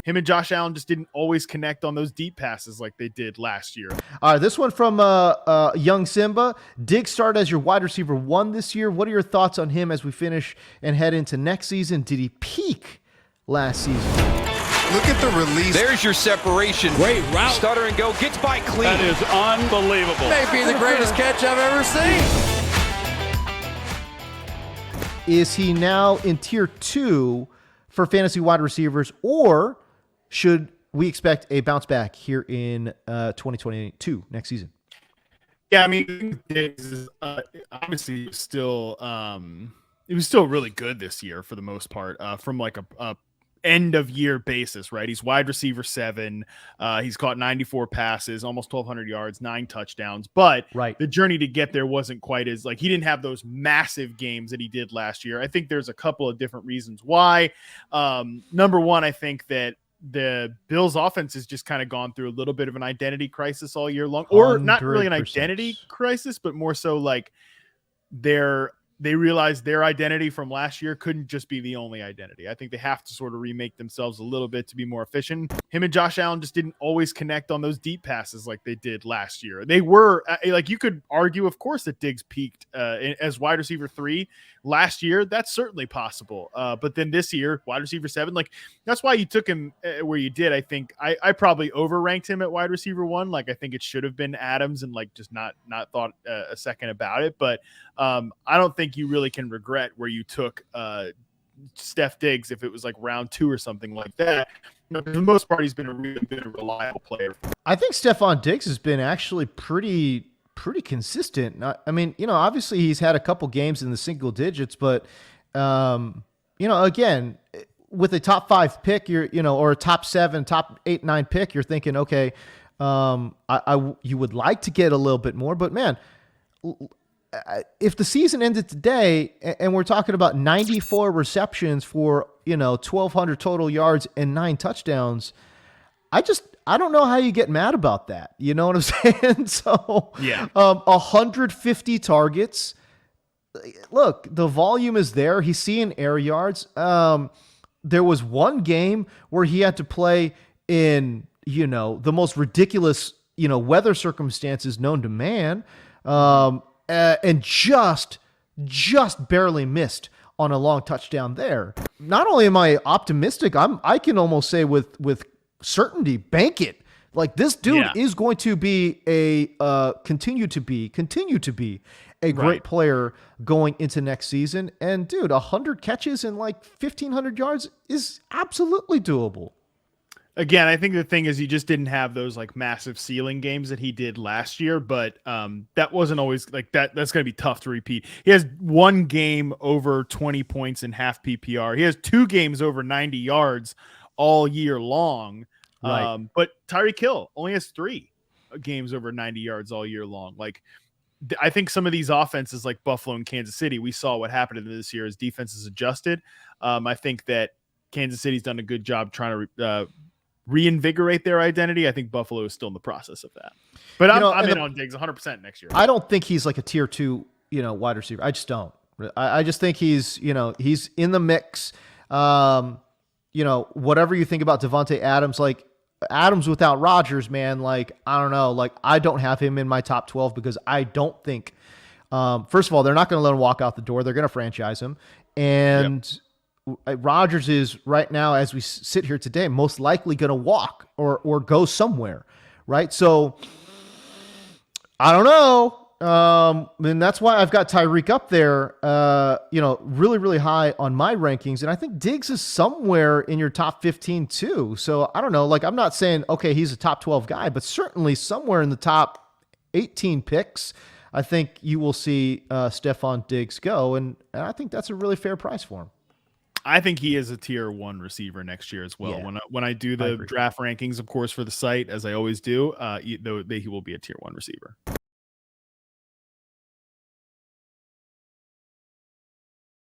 him and Josh Allen just didn't always connect on those deep passes like they did last year. All right, this one from Young Simba. Diggs started as your wide receiver 1 this year. What are your thoughts on him as we finish and head into next season? Did he peak last season? Look at the release. There's your separation. Great route. Stutter and go. Gets by clean. That is unbelievable. Maybe the greatest catch I've ever seen. Is he now in tier 2 for fantasy wide receivers, or should we expect a bounce back here in 2022 next season? Yeah, I mean, Diggs is obviously still he was still really good this year for the most part from like a end of year basis, right? He's wide receiver 7. He's caught 94 passes, almost 1,200 yards, 9 touchdowns. But the journey to get there wasn't quite as like he didn't have those massive games that he did last year. I think there's a couple of different reasons why. Number one, I think that the Bills offense has just kind of gone through a little bit of an identity crisis all year long, or not really an identity crisis, but more so like they realized their identity from last year couldn't just be the only identity. I think they have to sort of remake themselves a little bit to be more efficient. Him and Josh Allen just didn't always connect on those deep passes like they did last year. They were like, you could argue, of course, that Diggs peaked as wide receiver 3 last year. That's certainly possible. But then this year, wide receiver 7, like that's why you took him where you did. I think I probably overranked him at wide receiver 1. Like I think it should have been Adams and like just not thought a second about it. But I don't think you really can regret where you took Steph Diggs if it was like round 2 or something like that. You know, for the most part, he's been a really good, reliable player. I think Stefon Diggs has been actually pretty consistent. I mean, you know, obviously he's had a couple games in the single digits, but you know, again, with a top 5 pick, or a top 7, top 8, 9 pick, you're thinking, okay, you would like to get a little bit more, but man, if the season ended today and we're talking about 94 receptions for, 1,200 total yards and 9 touchdowns, I don't know how you get mad about that. You know what I'm saying? So yeah, 150 targets. Look, the volume is there. He's seeing air yards. There was one game where he had to play in, the most ridiculous, weather circumstances known to man. And just barely missed on a long touchdown there. Not only am I optimistic, I can almost say with certainty, bank it. Like this dude is going to be continue to be a great player going into next season. And dude, 100 catches and like 1,500 yards is absolutely doable. Again, I think the thing is he just didn't have those like massive ceiling games that he did last year, but that wasn't always like that. That's going to be tough to repeat. He has one game over 20 points in half PPR. He has 2 games over 90 yards all year long. Right. But Tyreek Hill only has 3 games over 90 yards all year long. Like I think some of these offenses like Buffalo and Kansas City, we saw what happened to this year as defenses adjusted. I think that Kansas City's done a good job trying to reinvigorate their identity. I think Buffalo is still in the process of that. But I'm in on Diggs 100% next year. I don't think he's like a tier 2, wide receiver. I just don't. I just think he's in the mix. Whatever you think about Devontae Adams, like Adams without Rodgers, man, like, I don't know. Like, I don't have him in my top 12 because I don't think, first of all, they're not going to let him walk out the door. They're going to franchise him. And Rodgers is right now, as we sit here today, most likely going to walk or go somewhere, right? So I don't know. And that's why I've got Tyreek up there, really, really high on my rankings. And I think Diggs is somewhere in your top 15 too. So I don't know. Like, I'm not saying, okay, he's a top 12 guy, but certainly somewhere in the top 18 picks, I think you will see Stefon Diggs go. And I think that's a really fair price for him. I think he is a tier 1 receiver next year as well. Yeah, when I do the draft rankings, of course, for the site, as I always do, he will be a tier 1 receiver.